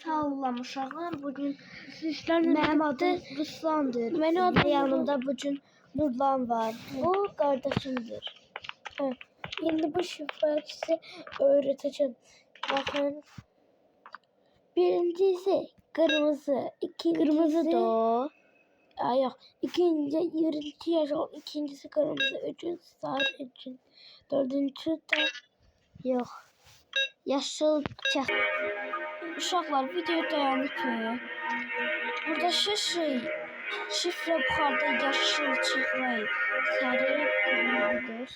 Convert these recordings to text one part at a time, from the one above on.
Sağ olun uşaqlar. Bugün Sizlərlə mənim adım Ruslandır. Mənim adım Ve yanımda bugün Nurlan var. O kardeşimdir. Hə, indi bu şifrəni sizə öyrətəcəm. Baxın. Birincisi kırmızı, ikincisi Kırmızı da o. Ay yok. İkinci 22 yaş ol. İkincisi kırmızı, üçüncüsü sarı, dördüncüsü de Yok. Yaşıl çak. uşaqlar video dayandı ki. Burada şifre buxarda yaşıl çıxray, sarı kırmızıdır.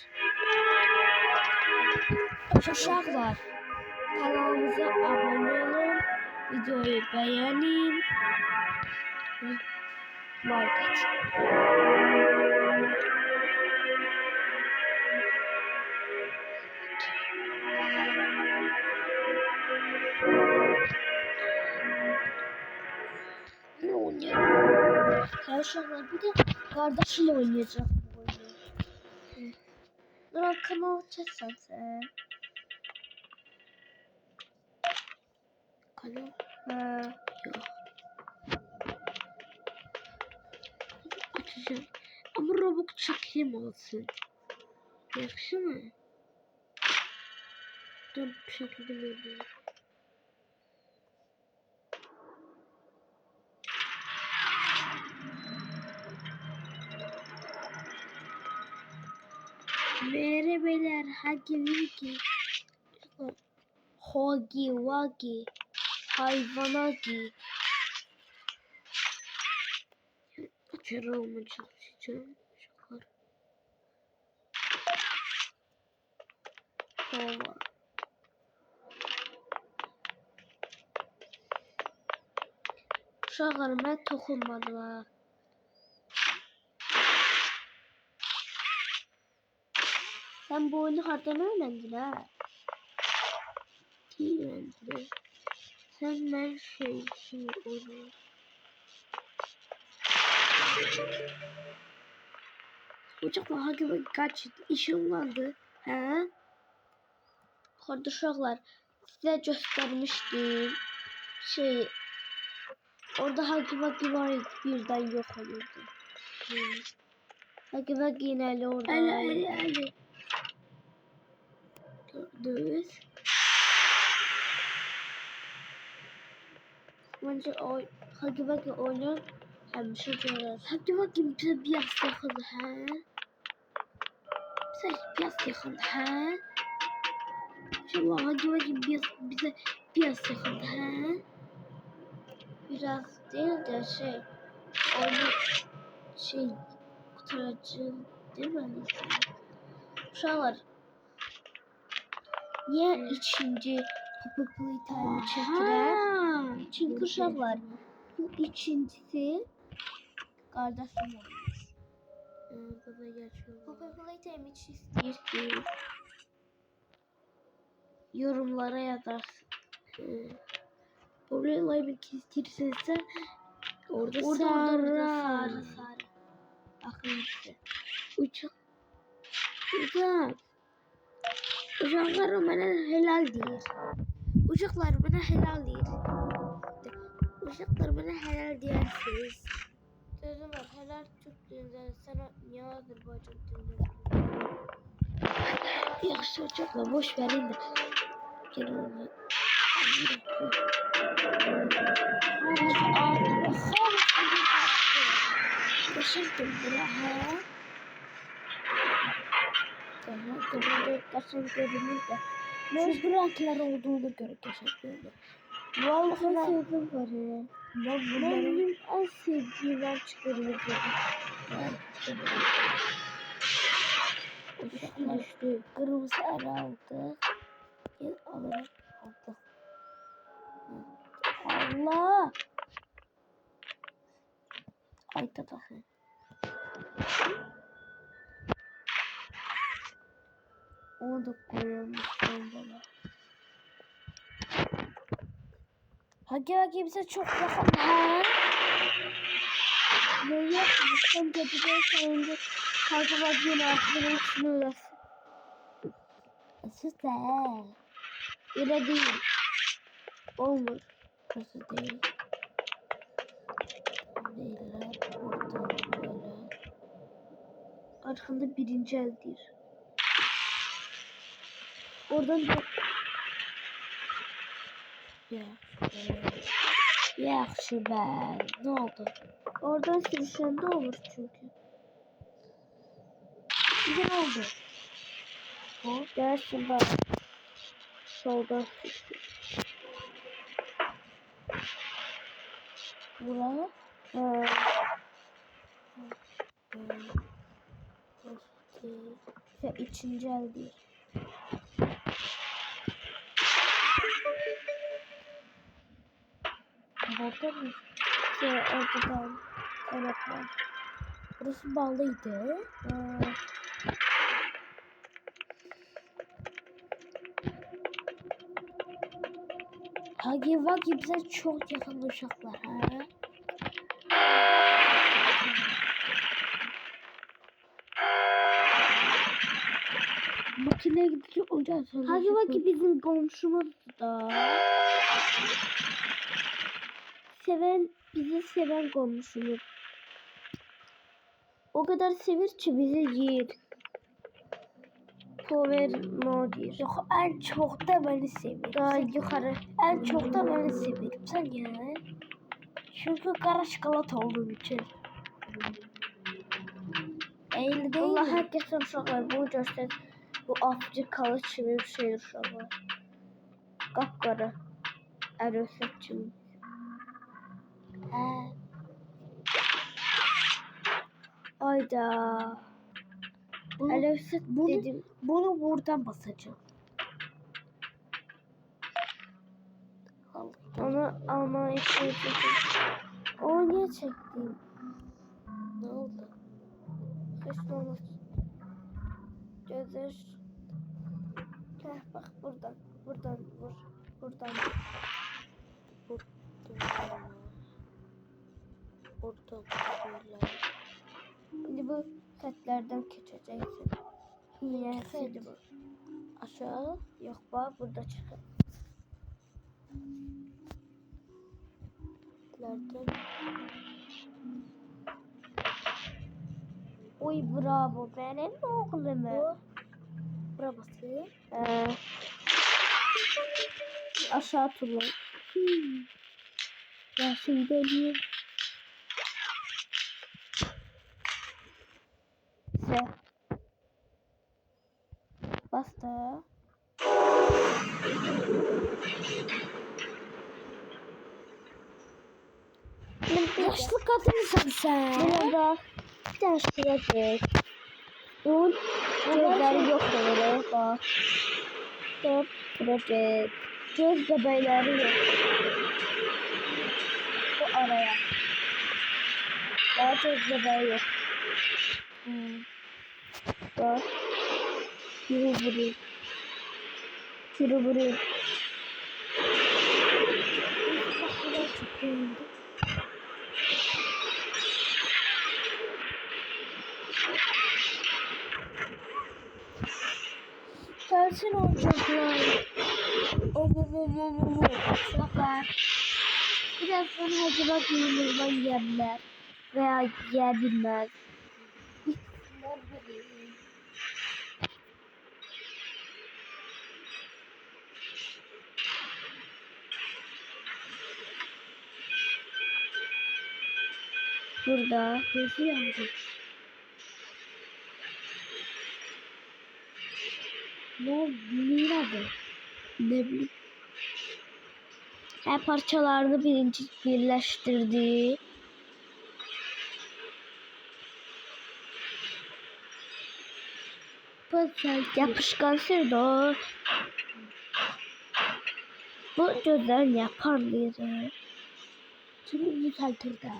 Uşaqlar kanalımıza abone olun, videoyu beğenin. Like atın. Ne oynayalım? Ya uşaqlar bir de kardeşimle oynayacağım bu oyunu. Nurlan kanal açarsan sen. Kanal Ha. yok. Açacağım. Ama Robux çekeyim olsun. Yakşı mı? Dur bir şekilde böyle. Merhabalar Hagi Wigi. Hogi Wagi. Hayvanagi. İçeri olmaya çalışacağım. Şakar. Hova. Uşaqlar mən toxunmadım ha. Sen bu oyunu hardan öğrendin ha? Öğrendim. Sen mən şey oyunu. Uşaqlar Hagi kaç işinlandı. Hə? Uşaqlar size göstermiştim. Orada Hagi var birden yok olurdu. Hagi yine orada. Əli. Gördünüz. Bence o Hagi oyunu hemşe görür. Hagi bize biraz yaxın, hə? Bize biraz yaxın, hə? İnşallah Hagi bize biraz yaxın, hə? Biraz değil de oyunu kurtarıcı değil mi? Uşaqlar niye ikinci Popuklu time çəkirəm? Çünkü uşaqlar bu ikincisi kardeşim olmuş. Baba geçiyor. Popuklu time için istəyir ki yorumlara yazarsın. Oraya like istersen orada Sarı. Bakın işte. Uşaqlar mənə helal deyir. Uşaqlar mənə helal deyir. Uşaqlar mənə helal deyirsiniz. Sözüm var. Helal Türk dilində. Sana niye Azerbaycan dilində? Yaxşı uşaqlar boş verin də. Gəlin onu. Teşekkür ederim. Gerçekten görünür de. Şu bıraklar olduğuna göre teşekkür ederim. Vallahi Ben sözüm var ya. Ben Benim en sevdiğimden çıkarılacak. düştü. Kırmızı ara aldı. Gel alarak aldık. Allah! Ay bakın. Onu da koyalım bana. Hagi bize çok yakın. Ha? Ne yapmışsın dediğin sonunda kalkıp yine aklının içine uğrasın. Süper. Öyle değil. Olmuyor. Burası değil. Değiller. Buradan böyle. Arkanda birinci eldir. Oradan da yaxşı be. Ne oldu? Oradan sürüşende olur çünkü. Bir ne oldu? O dersin bak. Soldan sürüşü. Buraya. İşte üçüncü el değil. Orada mı? Ortadan kanatlar. Burası ballıydı. Hagi Vagi bize çok yakın uşaklar ha. Makineye gidecek olacağız. Hagi Vagi bizim komşumuz da. Bizi seven komşumuz. O kadar sevir ki bizi yer. Power Modir. Yok en çok da beni sevir. Daha yukarı. En çok da beni sevir. Sen yani. Çünkü kara çikolata olduğum için. Eğil değil Allah mi? Herkes uşaklar bunu göster. Bu Afrikalı gibi bir şey uşaklar. Kapkara. Erösetçim. Ayda. Eröset dedim. Bunu buradan basacağım. Onu almaya çalışıyorum. O niye çektin? Ne oldu? Hiç olmaz. Gözler. Gel bak buradan. Buradan vur. Buradan vur. Burada böyle. Şimdi bu setlerden geçeceksin. Yine set bu. Aşağı. Yok bak burada çıkın. Setlerden. Oy bravo benim oğlum. Buraya basayım. Aşağı turlayın. Ya şimdi dönüyorum. Bastı. Yaşlı kadınsın sen. Burada bir tane şuraya bunun gözleri yok böyle bak. Top proje. Göz bebeğleri yok. Bu araya. Daha göz bebeği yok. Bak. Yürü. Çok iyiydi. Gelsin olacaklar. Şaklar. Birazdan acaba giyinirden yerler. Veya yiyebilmez. Burada gözü yandı. Ne adı? Ne bileyim. Her parçalarını birleştirdi. Yapışkan sırdı. Bu gözler yapar mıydı? Şimdi düzeltirdi.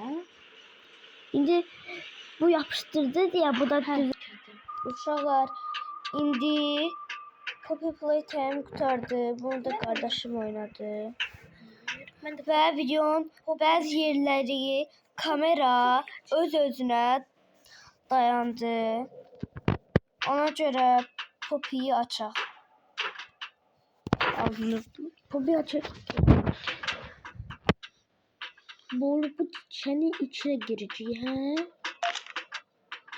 Şimdi bu yapıştırdı diye bu da düz. Uşaqlar indi Poppy Playtime kurtardı. Bunu da kardeşim oynadı. Ve videonun bazı yerleri kamera öz-özünə dayandı. Ona göre Poppy'yi açaq. Poppy açaq. Bu çiçeğin içine gireceği ha?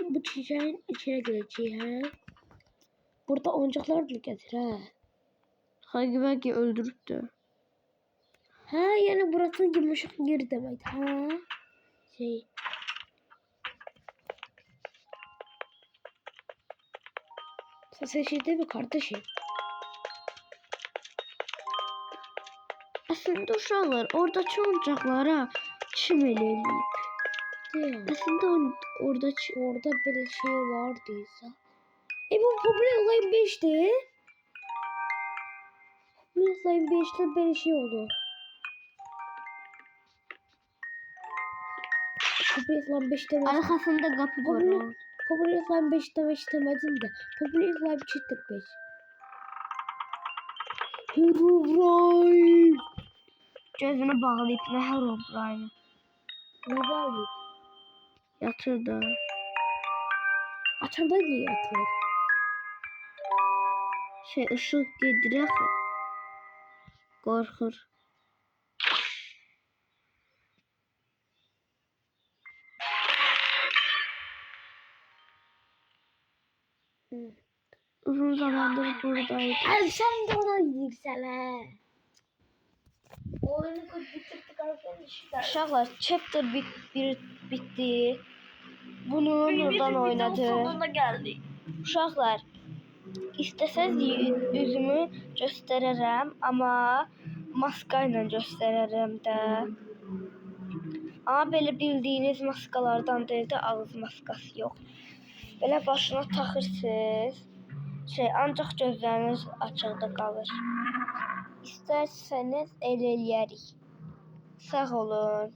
Bu çiçeğin içine gireceği ha? Burada oyuncaklar mı getir ha? Hangi belki öldürüptü. Ha yani burası yumuşak yer demek ha? Şey. Sen şey değil mi kardeşim? Aslında uşaqlar oradakı oyuncaqlara kim eləyib? Değil. Aslında Orada böyle şey vardıysa. Bu Popüler Line 5'ti. Popüler Line 5'te böyle şey oldu. Popüler Line 5'te arxasında qapı var. Popüler Line 5 demek istemedim de. Popüler Line çıtır 5. Herobrine. Gözünü bağlayıb nə Herobrine Ne var? yatır da. Açanda niye yatıyor? Şey ışıq gedir axı. Qorxur. Uzun zamandır buradaydı. Ay sen de ona girsen he. Oyunu bitirdik arkadaşlar. Uşaqlar chapter bitdi. Bunu Nurdan oynadı. Sonuna geldik. Uşaqlar istəsəz üzümü göstərərəm, amma maska ilə göstərərəm də. Amma belə bildiyiniz maskalardan deyil də, ağız maskası yox. Belə başına taxırsınız. Ancaq gözləriniz açıqda qalır. İstərsəniz elə eləyərik. Sağ olun.